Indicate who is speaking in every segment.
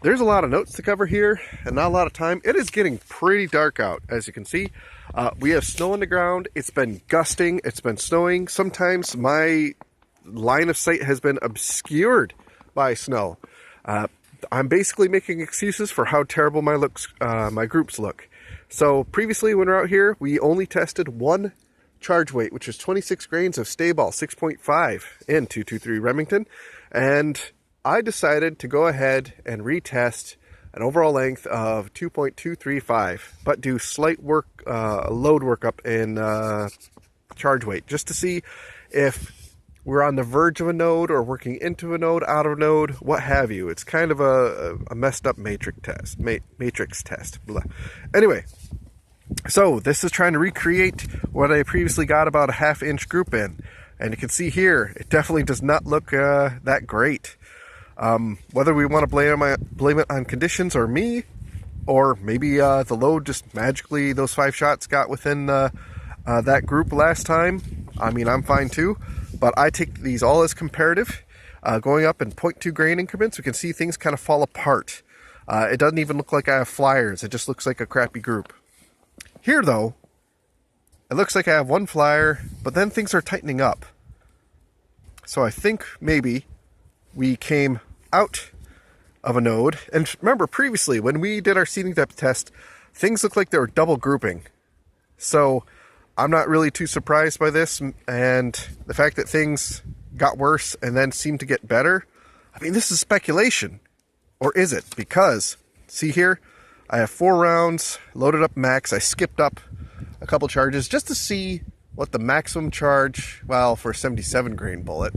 Speaker 1: There's a lot of notes to cover here and not a lot of time. It is getting pretty dark out, as you can see. We have snow on the ground. It's been gusting. It's been snowing. Sometimes my line of sight has been obscured by snow. I'm basically making excuses for how terrible my groups look. So previously when we were out here, we only tested one charge weight, which is 26 grains of Staball 6.5 in 223 Remington. And I decided to go ahead and retest an overall length of 2.235, but do slight load workup in charge weight, just to see if we're on the verge of a node or working into a node, out of a node, what have you. It's kind of a messed up matrix test. Blah. Anyway, so this is trying to recreate what I previously got about a half-inch group in. And you can see here, it definitely does not look that great. Whether we want to blame it on conditions or me, or maybe the load just magically, those 5 shots got within that group last time. I mean, I'm fine too. But I take these all as comparative. Going up in 0.2 grain increments, we can see things kind of fall apart. It doesn't even look like I have flyers. It just looks like a crappy group. Here, though, it looks like I have one flyer, but then things are tightening up. So I think maybe we came out of a node. And remember, previously, when we did our seating depth test, things looked like they were double grouping. So I'm not really too surprised by this, and the fact that things got worse and then seemed to get better. I mean, this is speculation, or is it? Because, see here, I have 4 rounds loaded up max. I skipped up a couple charges just to see what the maximum charge, well, for a 77 grain bullet.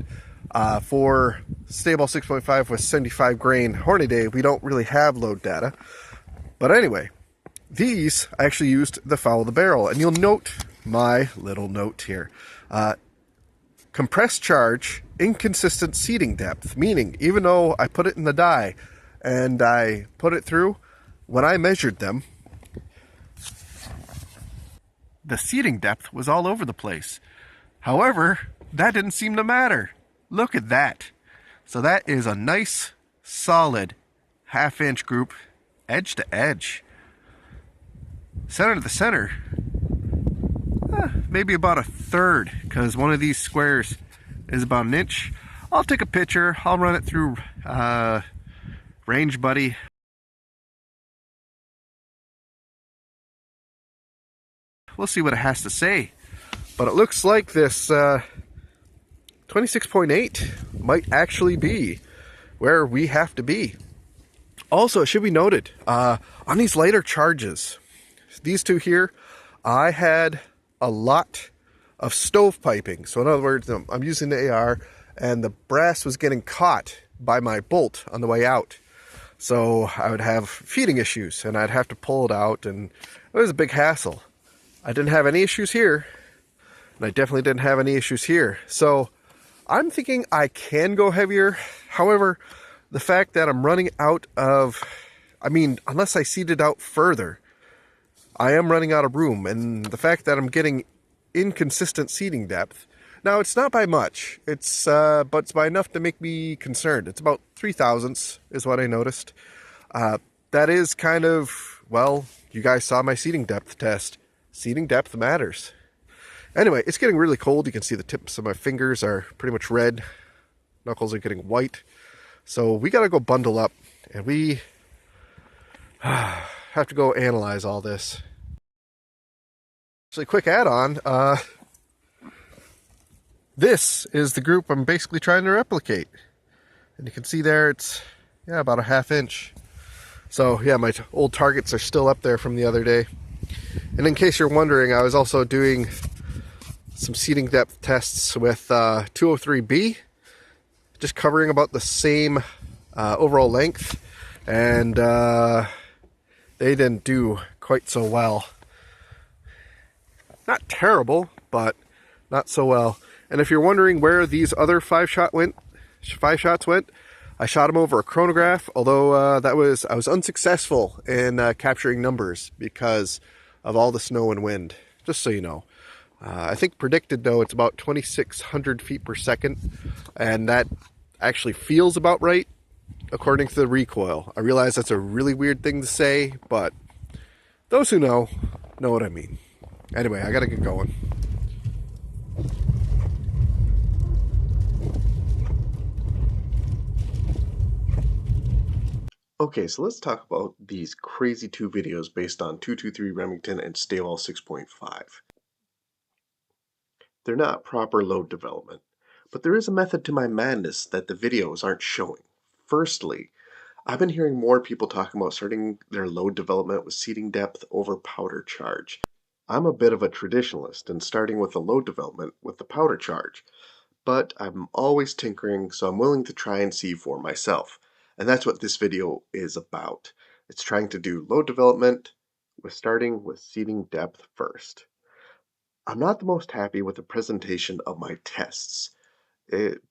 Speaker 1: For Staball 6.5 with 75 grain Hornady, we don't really have load data. But anyway, these I actually used the follow the barrel, and you'll note my little note here. Compressed charge, inconsistent seating depth, meaning even though I put it in the die and I put it through, when I measured them, the seating depth was all over the place. However, that didn't seem to matter. Look at that. So that is a nice, solid half-inch group, edge to edge. Center to the center, maybe about a third, because one of these squares is about an inch. I'll take a picture. I'll run it through Range Buddy. We'll see what it has to say. But it looks like this 26.8 might actually be where we have to be. Also, it should be noted, on these lighter charges, these two here, I had a lot of stovepiping. So in other words, I'm using the AR and the brass was getting caught by my bolt on the way out. So I would have feeding issues and I'd have to pull it out, and it was a big hassle. I didn't have any issues here, and I definitely didn't have any issues here. So I'm thinking I can go heavier. However, the fact that I'm running out of, I mean, unless I seat it out further, I am running out of room, and the fact that I'm getting inconsistent seating depth. Now, it's not by much. But it's by enough to make me concerned. It's about 0.03 is what I noticed. That is kind of, well, you guys saw my seating depth test. Seating depth matters. Anyway, it's getting really cold. You can see the tips of my fingers are pretty much red. Knuckles are getting white. So we got to go bundle up, and we have to go analyze all this. Actually, quick add-on. This is the group I'm basically trying to replicate. And you can see there it's, yeah, about a half-inch. So, yeah, my old targets are still up there from the other day. And in case you're wondering, I was also doing some seating depth tests with 203B, just covering about the same overall length, and they didn't do quite so well. Not terrible, but not so well. And if you're wondering where these other 5 shots went, I shot them over a chronograph, although I was unsuccessful in capturing numbers because of all the snow and wind, just so you know. I think predicted, though, it's about 2,600 feet per second, and that actually feels about right. according to the recoil. I realize that's a really weird thing to say, but those who know what I mean. Anyway, I gotta get going. Okay, so let's talk about these crazy two videos based on 223 Remington and Staball 6.5. They're not proper load development, but there is a method to my madness that the videos aren't showing. Firstly, I've been hearing more people talking about starting their load development with seating depth over powder charge. I'm a bit of a traditionalist and starting with the load development with the powder charge, but I'm always tinkering, so I'm willing to try and see for myself. And that's what this video is about. It's trying to do load development with starting with seating depth first. I'm not the most happy with the presentation of my tests,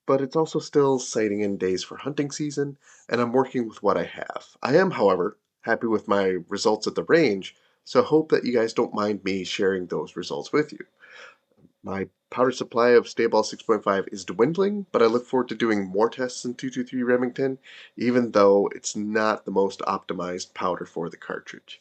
Speaker 1: but it's also still sighting in days for hunting season, and I'm working with what I have. I am, however, happy with my results at the range, so I hope that you guys don't mind me sharing those results with you. My powder supply of Staball 6.5 is dwindling, but I look forward to doing more tests in 223 Remington, even though it's not the most optimized powder for the cartridge.